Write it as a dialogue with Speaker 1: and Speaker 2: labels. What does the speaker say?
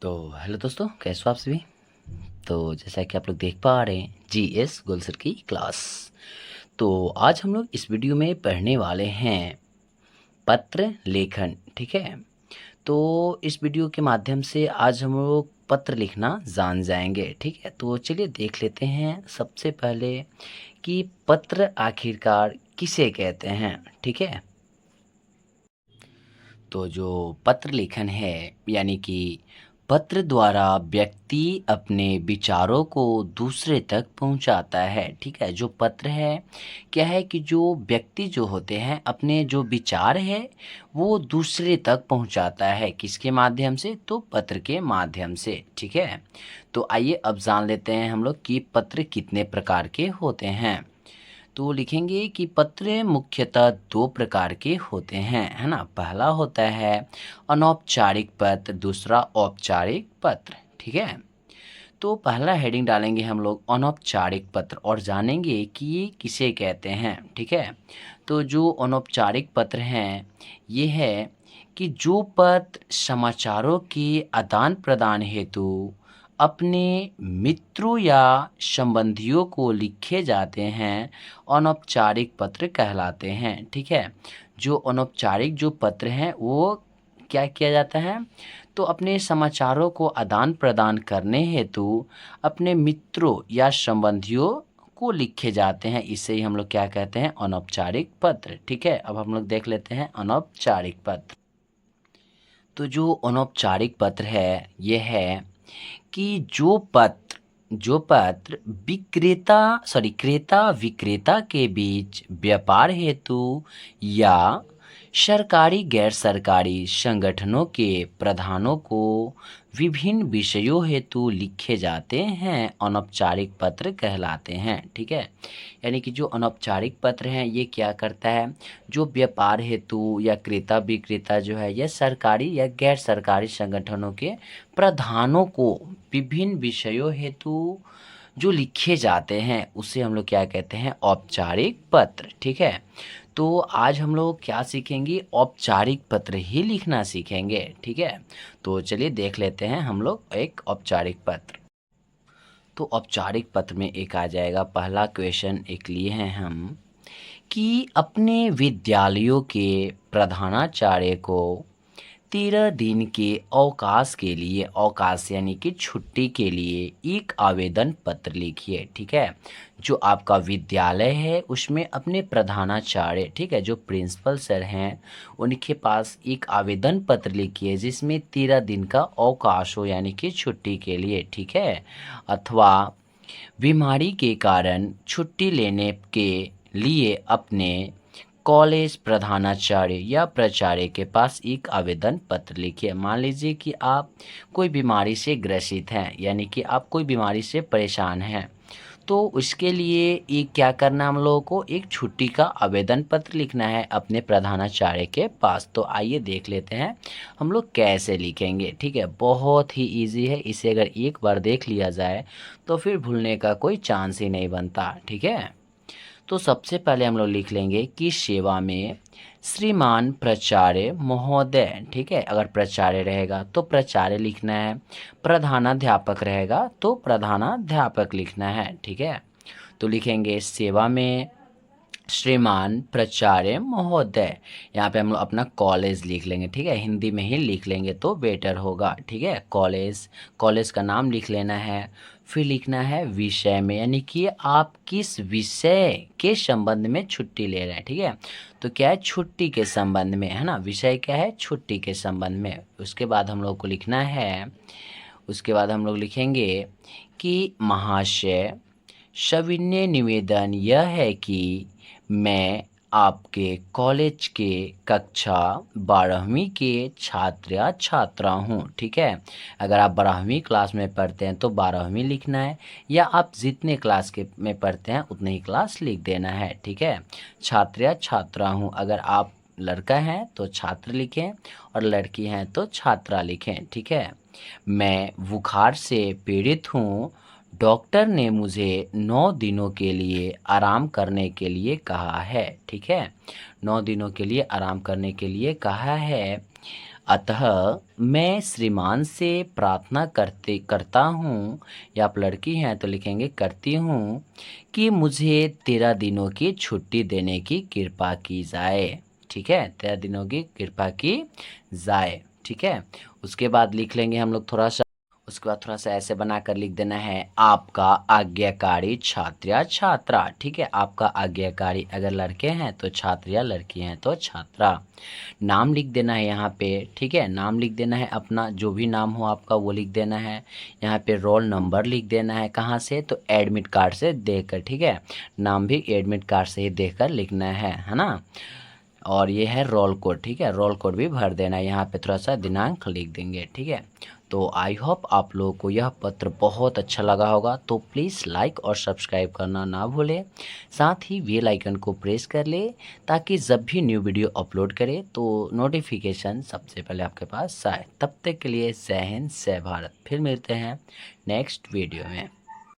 Speaker 1: तो हेलो दोस्तों, कैसे हो आप सभी। तो जैसा कि आप लोग देख पा रहे हैं जीएस गुलसर की क्लास। तो आज हम लोग इस वीडियो में पढ़ने वाले हैं पत्र लेखन। ठीक है, तो इस वीडियो के माध्यम से आज हम लोग पत्र लिखना जान जाएंगे। ठीक है, तो चलिए देख लेते हैं सबसे पहले कि पत्र आखिरकार किसे कहते हैं। ठीक है, तो जो पत्र लेखन है यानी कि पत्र द्वारा व्यक्ति अपने विचारों को दूसरे तक पहुंचाता है। ठीक है, जो पत्र है क्या है कि जो व्यक्ति जो होते हैं अपने जो विचार है वो दूसरे तक पहुंचाता है। किसके माध्यम से? तो पत्र के माध्यम से। ठीक है, तो आइए अब जान लेते हैं हम लोग कि पत्र कितने प्रकार के होते हैं। तो लिखेंगे कि पत्र मुख्यतः दो प्रकार के होते हैं, है ना। पहला होता है अनौपचारिक पत्र, दूसरा औपचारिक पत्र। ठीक है, तो पहला हेडिंग डालेंगे हम लोग अनौपचारिक पत्र और जानेंगे कि ये किसे कहते हैं। ठीक है, तो जो अनौपचारिक पत्र हैं ये है कि जो पत्र समाचारों के आदान प्रदान हेतु अपने मित्रों या संबंधियों को लिखे जाते हैं अनौपचारिक पत्र कहलाते हैं। ठीक है, जो अनौपचारिक जो पत्र हैं वो क्या किया जाता है, तो अपने समाचारों को आदान प्रदान करने हेतु अपने मित्रों या संबंधियों को लिखे जाते हैं। इसे ही हम लोग क्या कहते हैं? अनौपचारिक पत्र। ठीक है, अब हम लोग देख लेते हैं अनौपचारिक पत्र। तो जो अनौपचारिक पत्र है ये है कि जो पत्र क्रेता विक्रेता के बीच व्यापार हेतु या सरकारी गैर सरकारी संगठनों के प्रधानों को विभिन्न विषयों हेतु लिखे जाते हैं अनौपचारिक पत्र कहलाते हैं। ठीक है, यानी कि जो अनौपचारिक पत्र हैं ये क्या करता है, जो व्यापार हेतु या क्रेता विक्रेता जो है यह सरकारी या गैर सरकारी संगठनों के प्रधानों को विभिन्न विषयों हेतु जो लिखे जाते हैं उसे हम लोग क्या कहते हैं? औपचारिक पत्र। ठीक है, तो आज हम लोग क्या सीखेंगे? औपचारिक पत्र ही लिखना सीखेंगे। ठीक है, तो चलिए देख लेते हैं हम लोग एक औपचारिक पत्र। तो औपचारिक पत्र में एक आ जाएगा पहला क्वेश्चन, एक लिए हैं हम कि अपने विद्यालयों के प्रधानाचार्य को 13 दिन के अवकाश के लिए, अवकाश यानी कि छुट्टी के लिए एक आवेदन पत्र लिखिए। ठीक है, जो आपका विद्यालय है उसमें अपने प्रधानाचार्य, ठीक है, जो प्रिंसिपल सर हैं उनके पास एक आवेदन पत्र लिखिए जिसमें 13 दिन का अवकाश हो यानी कि छुट्टी के लिए। ठीक है, अथवा बीमारी के कारण छुट्टी लेने के लिए अपने कॉलेज प्रधानाचार्य या प्राचार्य के पास एक आवेदन पत्र लिखिए। मान लीजिए कि आप कोई बीमारी से ग्रसित हैं यानी कि आप कोई बीमारी से परेशान हैं, तो उसके लिए एक क्या करना हम लोगों को? एक छुट्टी का आवेदन पत्र लिखना है अपने प्रधानाचार्य के पास। तो आइए देख लेते हैं हम लोग कैसे लिखेंगे। ठीक है, बहुत ही इजी है, इसे अगर एक बार देख लिया जाए तो फिर भूलने का कोई चांस ही नहीं बनता। ठीक है, तो सबसे पहले हम लोग लिख लेंगे कि सेवा में श्रीमान प्राचार्य महोदय। ठीक है, अगर प्राचार्य रहेगा तो प्राचार्य लिखना है, प्रधानाध्यापक रहेगा तो प्रधानाध्यापक लिखना है। ठीक है, तो लिखेंगे सेवा में श्रीमान प्राचार्य महोदय। यहाँ पे हम लोग अपना कॉलेज लिख लेंगे। ठीक है, हिंदी में ही लिख लेंगे तो बेटर होगा। ठीक है, कॉलेज, कॉलेज का नाम लिख लेना है। फिर लिखना है विषय में, यानी कि आप किस विषय के संबंध में छुट्टी ले रहे हैं। ठीक है, तो क्या है? छुट्टी के संबंध में, है ना। विषय क्या है? छुट्टी के संबंध में। उसके बाद हम लोग को लिखना है, उसके बाद हम लोग लिखेंगे कि महाशय सविनय निवेदन यह है कि मैं आपके कॉलेज के कक्षा 12वीं के छात्र या छात्रा हूँ। ठीक है, अगर आप 12वीं क्लास में पढ़ते हैं तो 12वीं लिखना है, या आप जितने क्लास के में पढ़ते हैं उतनी ही क्लास लिख देना है। ठीक है, छात्र या छात्रा हूँ, अगर आप लड़का हैं तो छात्र लिखें और लड़की हैं तो छात्रा लिखें। ठीक है, मैं बुखार से पीड़ित हूँ, डॉक्टर ने मुझे 9 दिनों के लिए आराम करने के लिए कहा है। ठीक है, 9 दिनों के लिए आराम करने के लिए कहा है। अतः मैं श्रीमान से प्रार्थना करता हूँ, या आप लड़की हैं तो लिखेंगे करती हूँ, कि मुझे 13 दिनों की छुट्टी देने की कृपा की जाए। ठीक है, 13 दिनों की कृपा की जाए। ठीक है, उसके बाद लिख लेंगे हम लोग थोड़ा सा, उसके बाद थोड़ा सा ऐसे बनाकर लिख देना है, आपका आज्ञाकारी छात्र या छात्रा। ठीक है, आपका आज्ञाकारी अगर लड़के हैं तो छात्र, या लड़की हैं तो छात्रा। नाम लिख देना है यहाँ पे। ठीक है, नाम लिख देना है अपना, जो भी नाम हो आपका वो लिख देना है। यहाँ पे रोल नंबर लिख देना है, कहाँ से, तो एडमिट कार्ड से देखकर। ठीक है, नाम भी एडमिट कार्ड से ही देखकर लिखना है ना। और ये है रोल कोड। ठीक है, रोल कोड भी भर देना है, यहाँ पे थोड़ा सा दिनांक लिख देंगे। ठीक है, तो आई होप आप लोगों को यह पत्र बहुत अच्छा लगा होगा, तो प्लीज़ लाइक और सब्सक्राइब करना ना भूलें। साथ ही बेल आइकन को प्रेस कर ले, ताकि जब भी न्यू वीडियो अपलोड करें तो नोटिफिकेशन सबसे पहले आपके पास आए। तब तक के लिए जय हिंद, जय भारत। फिर मिलते हैं नेक्स्ट वीडियो में।